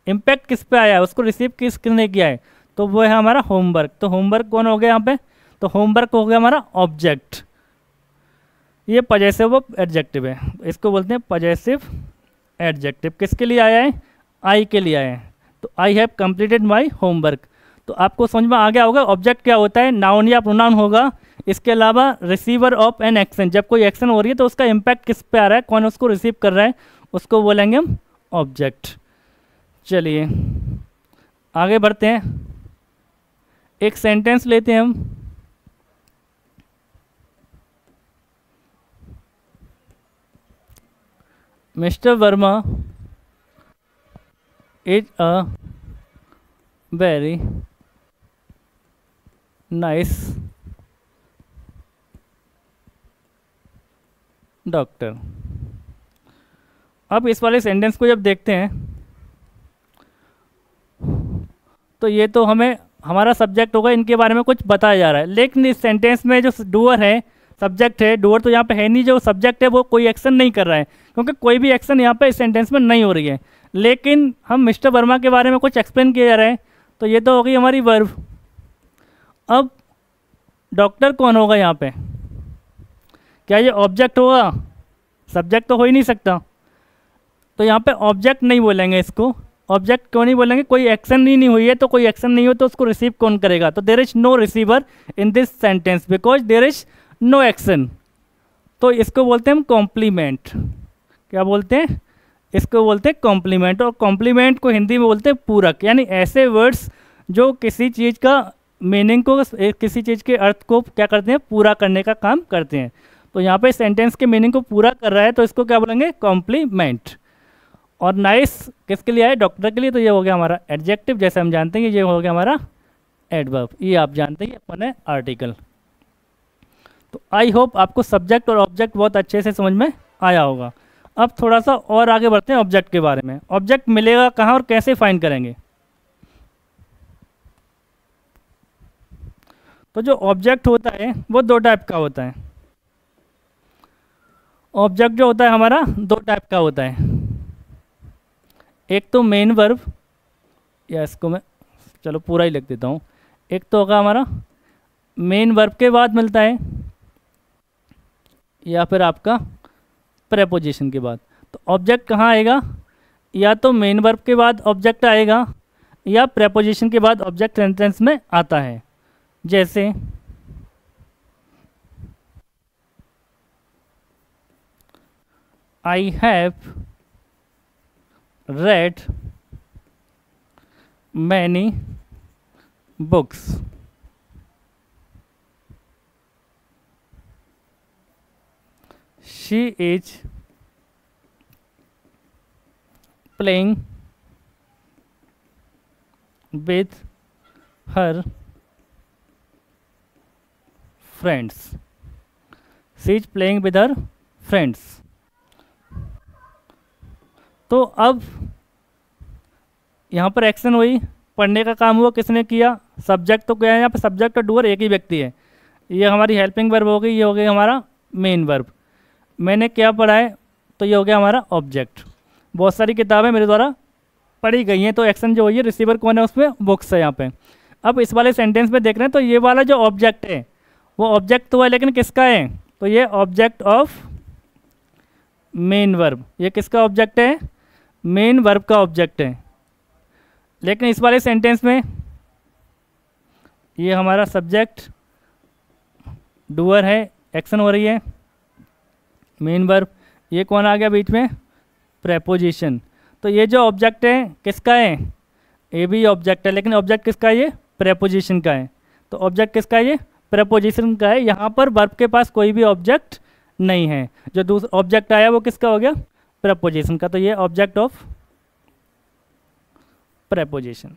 इम्पैक्ट किस पे आया है, उसको रिसीव किसने किया है? तो वो है हमारा होमवर्क। तो होमवर्क कौन हो गया यहाँ पे? तो होमवर्क हो गया हमारा ऑब्जेक्ट। ये पजेसिव ऑफ एडजेक्टिव है, इसको बोलते हैं पजेसिव एडजेक्टिव। किसके लिए आया है? आई के लिए आया है। तो I have completed my homework. तो आपको समझ में आ गया होगा ऑब्जेक्ट क्या होता है, नाउन या प्रोनाउन होगा। इसके अलावा रिसीवर ऑफ एन एक्शन, जब कोई एक्शन हो रही है तो उसका इम्पैक्ट किस पे आ रहा है, कौन उसको रिसीव कर रहा है, उसको बोलेंगे हम ऑब्जेक्ट। चलिए आगे बढ़ते हैं, एक सेंटेंस लेते हैं हम। Mister Verma is a very nice doctor. अब इस वाले सेंटेंस को जब देखते हैं तो ये तो हमें हमारा सब्जेक्ट होगा, इनके बारे में कुछ बताया जा रहा है। लेकिन इस सेंटेंस में जो डूअर है, सब्जेक्ट है, डूअर तो यहाँ पे है नहीं, जो सब्जेक्ट है वो कोई एक्शन नहीं कर रहा है, क्योंकि कोई भी एक्शन यहाँ पे इस सेंटेंस में नहीं हो रही है। लेकिन हम मिस्टर वर्मा के बारे में कुछ एक्सप्लेन किया जा रहा है, तो ये तो हो गई हमारी वर्ब। अब डॉक्टर कौन होगा यहाँ पे? क्या ये ऑब्जेक्ट होगा? सब्जेक्ट तो हो ही नहीं सकता। तो यहाँ पे ऑब्जेक्ट नहीं बोलेंगे इसको। ऑब्जेक्ट क्यों नहीं बोलेंगे? कोई एक्शन ही नहीं हुई है, तो कोई एक्शन नहीं हो तो उसको रिसीव कौन करेगा? तो there is no receiver in this sentence because there is no action. तो इसको बोलते हैं हम कॉम्प्लीमेंट। क्या बोलते हैं? इसको बोलते हैं कॉम्प्लीमेंट। और कॉम्प्लीमेंट को हिंदी में बोलते हैं पूरक, यानी ऐसे वर्ड्स जो किसी चीज़ का मीनिंग को, किसी चीज़ के अर्थ को क्या करते हैं? पूरा करने का काम करते हैं। तो यहाँ पे सेंटेंस के मीनिंग को पूरा कर रहा है तो इसको क्या बोलेंगे? कॉम्प्लीमेंट। और नाइस किसके लिए है? डॉक्टर के लिए। तो ये हो गया हमारा एडजेक्टिव, जैसे हम जानते हैं। ये हो गया हमारा एडवर्ब। ये आप जानते हैं अपन है आर्टिकल। तो आई होप आपको सब्जेक्ट और ऑब्जेक्ट बहुत अच्छे से समझ में आया होगा। अब थोड़ा सा और आगे बढ़ते हैं ऑब्जेक्ट के बारे में। ऑब्जेक्ट मिलेगा कहाँ और कैसे फाइंड करेंगे? तो जो ऑब्जेक्ट होता है वो दो टाइप का होता है। ऑब्जेक्ट जो होता है हमारा दो टाइप का होता है। एक तो मेन वर्ब, या इसको मैं चलो पूरा ही लिख देता हूँ। एक तो होगा हमारा मेन वर्ब के बाद मिलता है, या फिर आपका प्रेपोजिशन के बाद। तो ऑब्जेक्ट कहाँ आएगा? या तो मेन वर्ब के बाद ऑब्जेक्ट आएगा, या प्रेपोजिशन के बाद ऑब्जेक्ट सेंटेंस में आता है। जैसे I have read many books. She is playing with her friends. She is playing with her friends. तो अब यहाँ पर एक्शन हुई, पढ़ने का काम हुआ, किसने किया? सब्जेक्ट तो क्या है यहाँ पर? सब्जेक्ट और डूअर एक ही व्यक्ति है। ये हमारी हेल्पिंग वर्ब हो गई, ये हो गई हमारा मेन वर्ब। मैंने क्या पढ़ा है, तो ये हो गया हमारा ऑब्जेक्ट। बहुत सारी किताबें मेरे द्वारा पढ़ी गई हैं, तो एक्शन जो हुई है, रिसीवर कौन है उसमें? बुक्स है यहाँ पे। अब इस वाले सेंटेंस में देख रहे हैं, तो ये वाला जो ऑब्जेक्ट है वो ऑब्जेक्ट तो है, लेकिन किसका है? तो ये ऑब्जेक्ट ऑफ मेन वर्ब। ये किसका ऑब्जेक्ट है? मेन वर्ब का ऑब्जेक्ट है। लेकिन इस वाले सेंटेंस में ये हमारा सब्जेक्ट डूअर है, एक्शन हो रही है, मेन वर्ब। ये कौन आ गया बीच में? प्रेपोजिशन। तो ये जो ऑब्जेक्ट है किसका है? ये भी ऑब्जेक्ट है, लेकिन ऑब्जेक्ट किसका है? ये प्रेपोजिशन का है। तो ऑब्जेक्ट किसका है? ये प्रेपोजिशन का है। यहाँ पर वर्ब के पास कोई भी ऑब्जेक्ट नहीं है। जो दूसरा ऑब्जेक्ट आया वो किसका हो गया? प्रेपोजिशन का। तो ये ऑब्जेक्ट ऑफ प्रेपोजिशन,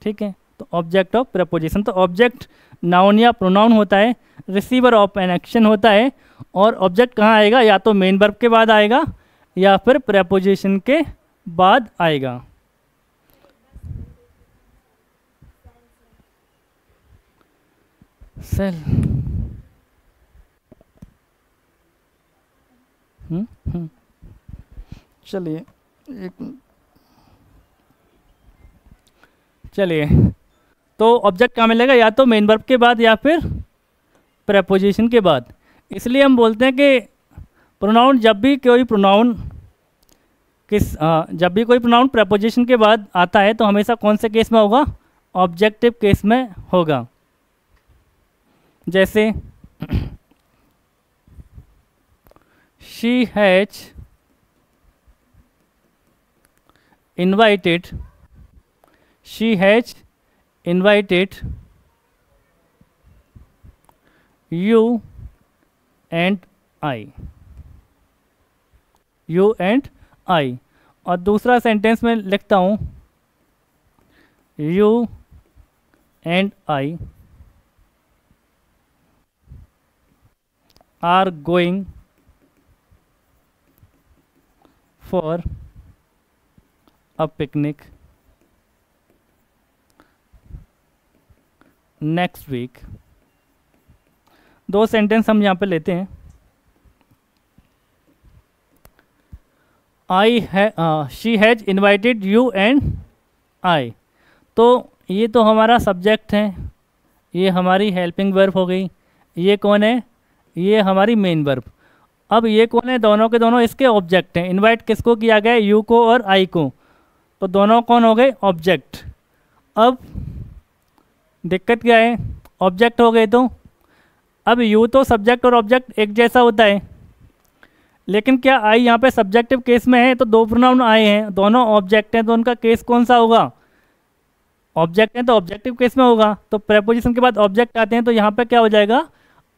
ठीक है। तो ऑब्जेक्ट ऑफ प्रेपोजिशन। तो ऑब्जेक्ट नाउन या प्रोनाउन होता है, रिसीवर ऑफ एन एक्शन होता है, और ऑब्जेक्ट कहाँ आएगा? या तो मेन वर्ब के बाद आएगा या फिर प्रेपोजिशन के बाद आएगा। सेल चलिए चलिए, तो ऑब्जेक्ट कहाँ मिलेगा? या तो मेन वर्ब के बाद या फिर प्रेपोजिशन के बाद। इसलिए हम बोलते हैं कि प्रोनाउन जब भी कोई प्रोनाउन जब भी कोई प्रोनाउन प्रेपोजिशन के बाद आता है तो हमेशा कौन से केस में होगा? ऑब्जेक्टिव केस में होगा। जैसे she has invited you and I। और दूसरा सेंटेंस में लिखता हूँ you and I are going for a picnic next week। दो सेंटेंस हम यहाँ पे लेते हैं। She has invited you and I. तो ये तो हमारा सब्जेक्ट है, ये हमारी हेल्पिंग वर्ब हो गई। ये कौन है? ये हमारी मेन वर्ब। अब ये कौन है? दोनों के दोनों इसके ऑब्जेक्ट हैं। इनवाइट किसको किया गया? यू को और आई को। तो दोनों कौन हो गए? ऑब्जेक्ट। अब दिक्कत क्या है? ऑब्जेक्ट हो गए तो अब यू तो सब्जेक्ट और ऑब्जेक्ट एक जैसा होता है, लेकिन क्या आई यहाँ पे सब्जेक्टिव केस में है? तो दो प्रोनाउन आए हैं, दोनों ऑब्जेक्ट हैं, तो उनका केस कौन सा होगा? ऑब्जेक्ट है तो ऑब्जेक्टिव केस में होगा। तो प्रेपोजिशन के बाद ऑब्जेक्ट आते हैं, तो यहाँ पे क्या हो जाएगा?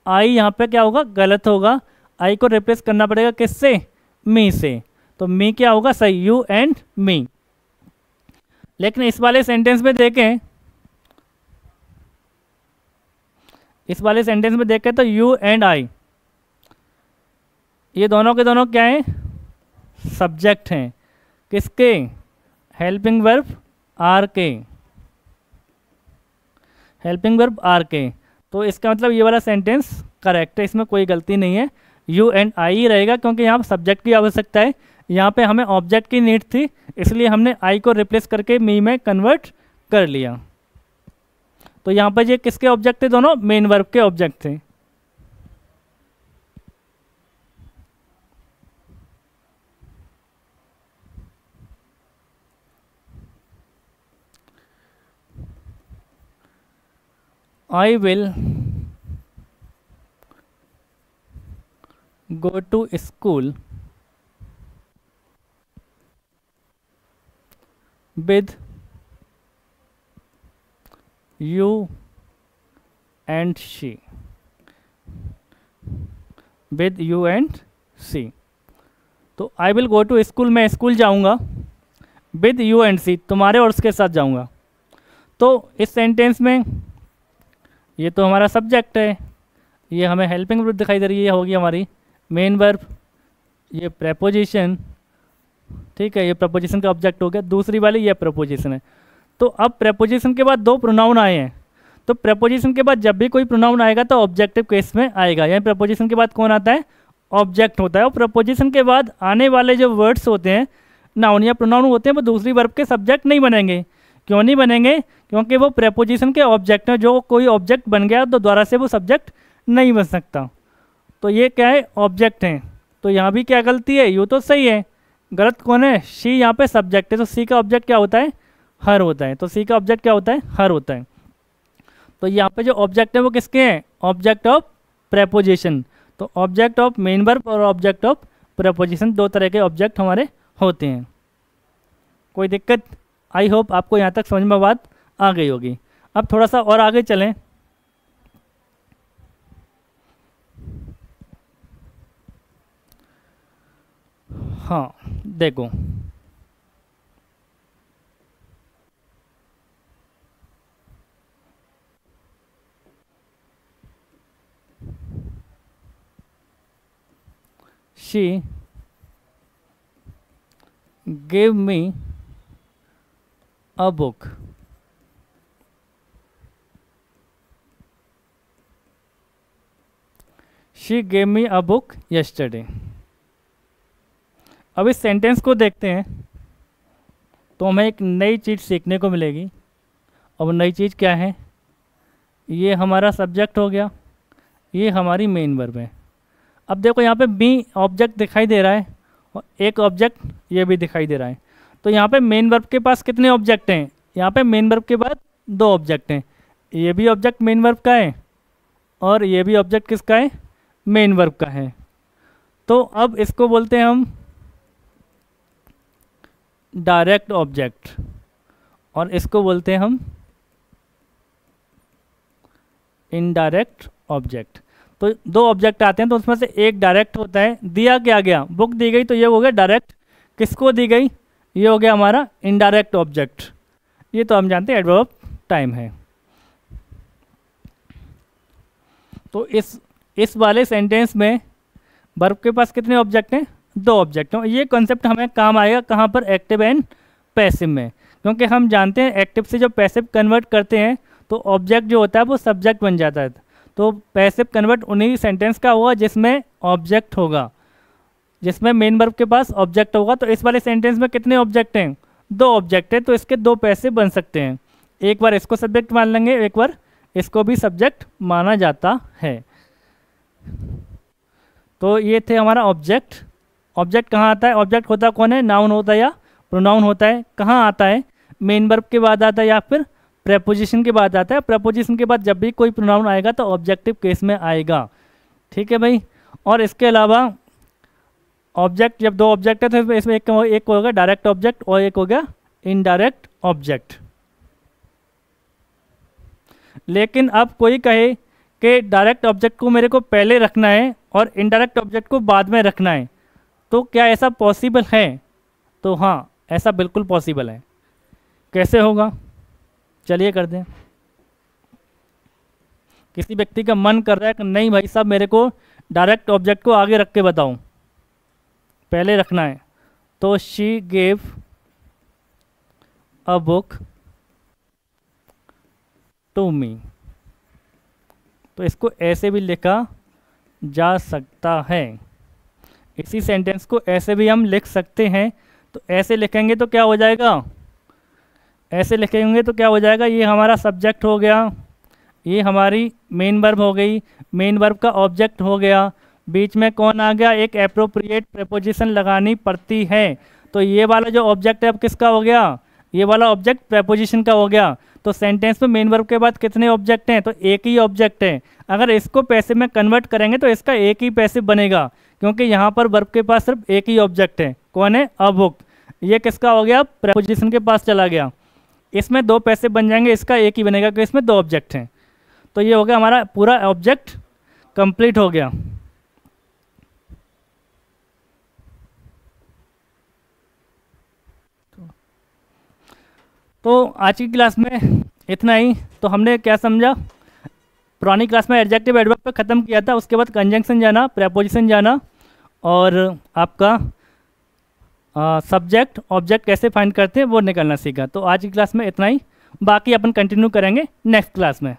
आई यहाँ पे क्या होगा? गलत होगा। आई को रिप्लेस करना पड़ेगा किससे? मी से। तो मी क्या होगा? सही, यू एंड मी। लेकिन इस वाले सेंटेंस में देखें, तो यू एंड आई, ये दोनों के दोनों क्या हैं? सब्जेक्ट हैं। किसके? हेल्पिंग वर्ब आर के। हेल्पिंग वर्ब आर के। तो इसका मतलब ये वाला सेंटेंस करेक्ट है, इसमें कोई गलती नहीं है। यू एंड आई ही रहेगा, क्योंकि यहाँ सब्जेक्ट की आवश्यकता है। यहाँ पे हमें ऑब्जेक्ट की नीड थी, इसलिए हमने आई को रिप्लेस करके मी में कन्वर्ट कर लिया। तो यहाँ पर ये किसके ऑब्जेक्ट थे? दोनों मेन वर्ब के ऑब्जेक्ट थे। I will go to school with you and she, with you and she. तो I will go to school, मैं स्कूल जाऊंगा, विद यू एंड सी, तुम्हारे और उसके साथ जाऊंगा। तो इस सेंटेंस में ये तो हमारा सब्जेक्ट है, ये हमें हेल्पिंग वर्ब दिखाई दे रही है, ये होगी हमारी मेन वर्ब, ये प्रेपोजिशन, ठीक है, ये प्रपोजिशन का ऑब्जेक्ट हो गया। दूसरी वाली ये प्रपोजिशन है। तो अब प्रेपोजिशन के बाद दो प्रोनाउन आए हैं, तो प्रेपोजिशन के बाद जब भी कोई प्रोनाउन आएगा तो ऑब्जेक्टिव केस में आएगा, यानी प्रेपोजिशन के बाद कौन आता है, ऑब्जेक्ट होता है। और प्रपोजिशन के बाद आने वाले जो वर्ड्स होते हैं, नाउन या प्रोनाउन होते हैं, वो दूसरी वर्ब के सब्जेक्ट नहीं बनेंगे। क्यों नहीं बनेंगे? क्योंकि वो प्रेपोजिशन के ऑब्जेक्ट हैं, जो कोई ऑब्जेक्ट बन गया तो दोबारा से वो सब्जेक्ट नहीं बन सकता। तो ये क्या है, ऑब्जेक्ट हैं। तो यहाँ भी क्या गलती है, यू तो सही है, गलत कौन है, शी यहाँ पे सब्जेक्ट है, तो सी का ऑब्जेक्ट क्या होता है, हर होता है। तो सी का ऑब्जेक्ट क्या होता है, हर होता है। तो यहाँ पे जो ऑब्जेक्ट है वो किसके हैं, ऑब्जेक्ट ऑफ प्रेपोजिशन। तो ऑब्जेक्ट ऑफ मेन वर्ब और ऑब्जेक्ट ऑफ प्रेपोजिशन, दो तरह के ऑब्जेक्ट हमारे होते हैं। कोई दिक्कत? आई होप आपको यहाँ तक समझ में बात आ गई होगी। अब थोड़ा सा और आगे चलें। हाँ देखो, she gave me a book. She gave me a book yesterday. अब इस सेंटेंस को देखते हैं तो हमें एक नई चीज़ सीखने को मिलेगी। अब नई चीज़ क्या है, ये हमारा सब्जेक्ट हो गया, ये हमारी मेन वर्ब है। अब देखो यहाँ पे बी ऑब्जेक्ट दिखाई दे रहा है और एक ऑब्जेक्ट ये भी दिखाई दे रहा है। तो यहाँ पे मेन वर्ब के पास कितने ऑब्जेक्ट हैं, यहाँ पे मेन वर्ब के बाद दो ऑब्जेक्ट हैं। ये भी ऑब्जेक्ट मेन वर्ब का है और ये भी ऑब्जेक्ट किसका है, मेन वर्ब का है। तो अब इसको बोलते हैं हम डायरेक्ट ऑब्जेक्ट और इसको बोलते हैं हम इनडायरेक्ट ऑब्जेक्ट। तो दो ऑब्जेक्ट आते हैं तो उसमें से एक डायरेक्ट होता है। दिया क्या गया, बुक दी गई तो ये हो गया डायरेक्ट। किसको दी गई, ये हो गया हमारा इनडायरेक्ट ऑब्जेक्ट। ये तो हम जानते हैं एडवर्ब ऑफ टाइम है। तो इस वाले सेंटेंस में वर्ब के पास कितने ऑब्जेक्ट हैं, दो ऑब्जेक्ट हैं। ये कॉन्सेप्ट हमें काम आएगा कहाँ पर, एक्टिव एंड पैसिव में। क्योंकि हम जानते हैं एक्टिव से जब पैसिव कन्वर्ट करते हैं तो ऑब्जेक्ट जो होता है वो सब्जेक्ट बन जाता है। तो पैसिव कन्वर्ट उन्हीं सेंटेंस का होगा जिसमें ऑब्जेक्ट होगा, जिसमें मेन वर्ब के पास ऑब्जेक्ट होगा। तो इस वाले सेंटेंस में कितने ऑब्जेक्ट हैं, दो ऑब्जेक्ट हैं। तो इसके दो पैसिव बन सकते हैं, एक बार इसको सब्जेक्ट मान लेंगे, एक बार इसको भी सब्जेक्ट माना जाता है। तो ये थे हमारा ऑब्जेक्ट। ऑब्जेक्ट कहाँ आता है, ऑब्जेक्ट होता कौन है, नाउन होता है या प्रोनाउन होता है। कहाँ आता है, मेन वर्ब के बाद आता है या फिर प्रेपोजिशन के बाद आता है। प्रेपोजिशन के बाद जब भी कोई प्रोनाउन आएगा तो ऑब्जेक्टिव केस में आएगा। ठीक है भाई। और इसके अलावा ऑब्जेक्ट, जब दो ऑब्जेक्ट है तो इसमें एक होगा डायरेक्ट ऑब्जेक्ट और एक हो गया इनडायरेक्ट ऑब्जेक्ट। लेकिन अब कोई कहे कि डायरेक्ट ऑब्जेक्ट को मेरे को पहले रखना है और इनडायरेक्ट ऑब्जेक्ट को बाद में रखना है, तो क्या ऐसा पॉसिबल है? तो हाँ, ऐसा बिल्कुल पॉसिबल है। कैसे होगा, चलिए कर दें। किसी व्यक्ति का मन कर रहा है कि नहीं भाई साहब मेरे को डायरेक्ट ऑब्जेक्ट को आगे रख के बताओ, पहले रखना है। तो she gave a book to me, तो इसको ऐसे भी लिखा जा सकता है। इसी सेंटेंस को ऐसे भी हम लिख सकते हैं। तो ऐसे लिखेंगे तो क्या हो जाएगा, ऐसे लिखेंगे तो क्या हो जाएगा, ये हमारा सब्जेक्ट हो गया, ये हमारी मेन वर्ब हो गई, मेन वर्ब का ऑब्जेक्ट हो गया, बीच में कौन आ गया, एक एप्रोप्रिएट प्रेपोजिशन लगानी पड़ती है। तो ये वाला जो ऑब्जेक्ट है अब किसका हो गया, ये वाला ऑब्जेक्ट प्रेपोजिशन का हो गया। तो सेंटेंस में मेन वर्ब के बाद कितने ऑब्जेक्ट हैं, तो एक ही ऑब्जेक्ट है। अगर इसको पैसिव में कन्वर्ट करेंगे तो इसका एक ही पैसिव बनेगा, क्योंकि यहाँ पर वर्ब के पास सिर्फ एक ही ऑब्जेक्ट है, कौन है, अ बुक। ये किसका हो गया, प्रेपोजिशन के पास चला गया। इसमें 2 पैसे बन जाएंगे, इसका एक ही बनेगा क्योंकि इसमें 2 ऑब्जेक्ट हैं। तो ये हो गया हमारा पूरा ऑब्जेक्ट कंप्लीट हो गया। तो आज की क्लास में इतना ही। तो हमने क्या समझा, पुरानी क्लास में एडजेक्टिव एडवर्ब पे ख़त्म किया था, उसके बाद कंजंक्शन जाना, प्रेपोजिशन जाना, और आपका सब्जेक्ट ऑब्जेक्ट कैसे फाइंड करते हैं वो निकालना सीखा। तो आज की क्लास में इतना ही, बाकी अपन कंटिन्यू करेंगे नेक्स्ट क्लास में।